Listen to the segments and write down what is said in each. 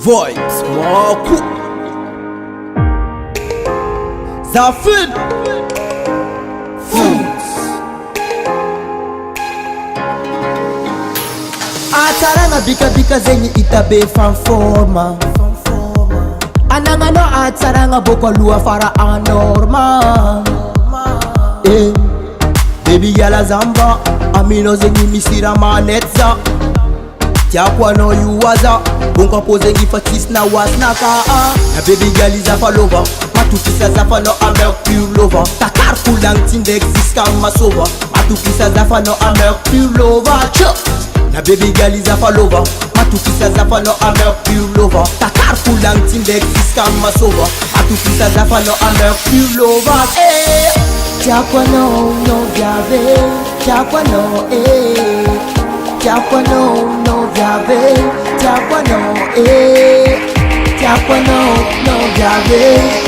Vibes, Marco Zafin Foods Ataranga bika zenye itabe fanforma Anangano ataranga boko lua fara anormal Baby yala zamba Amino zenye misira manetza Tiakwa no you waza Bunga pose ngi fatis na wasnaka Na baby girl is a falova Matukisa zafa no amer pure lover Takar kulang tinde exist kama sova Matukisa zafa no amer pure lover Na baby girl is a falova Matukisa zafa no amer pure lover Takar kulang tinde exist kama sova Matukisa zafa no amer pure lover Tiakwa no viave Tiakwa no Tiakwa no viave Tiakwa no Tiakwa no viave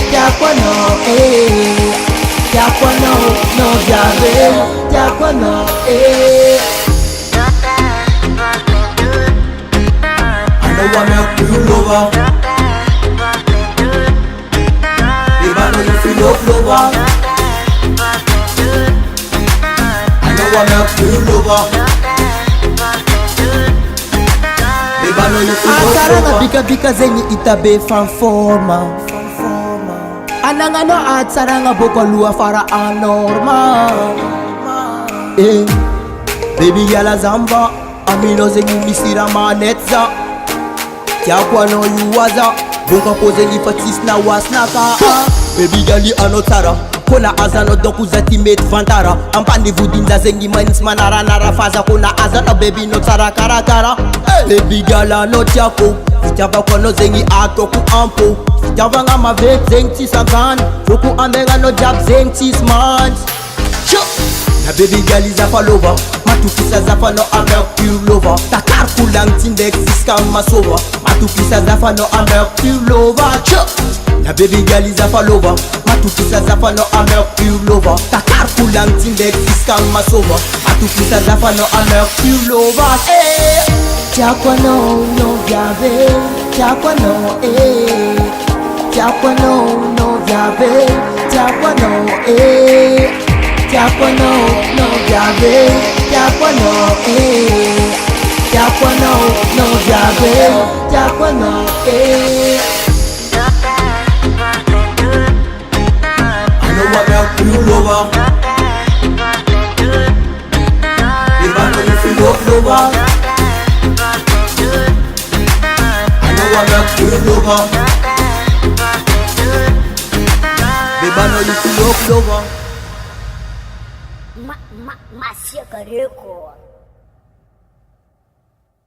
Tiakwa no Tiakwa no viave Tiakwa no I know I'm a pure lover Babe, I know you feel love lover I know I'm a pure lover Babe, I know you feel love Ataranga lover bika zenye itabe fanforma Anangano ataranga boko lua fara anormal Baby yala zamba Amino zenye misira manetza Tiakwa no you waza Bunga pose ngi fatis na wasnaka Baby gali anotara Kona aza no doku zati mate vantara Ampande vudinda zengi manis manara nara faza Kona aza no baby no tara karakara Baby gala no tiako Vitava kono zengi ato ku ampo Vitava nga ma vek zeng tis agan Foku amenga no jab zeng tis mans Na baby girl is a falova Matukisa zafa no amer pure lover Takar kulang tinde exist kama sova Matukisa zafa no amer pure lover Na baby girl is a falova Matukisa zafa no amer pure lover Takar kulang tinde exist kama sova Matukisa zafa no amer pure lover Tiakwa no viave Tiakwa no Tiakwa no viave Tiakwa no Tiakwa no viave Tiakwa no Tiakwa no viave Tiakwa no I know I'm a pure lover Babe, I know you feel love lover I know I'm a pure lover Babe, I know you feel love lover Macia Careco.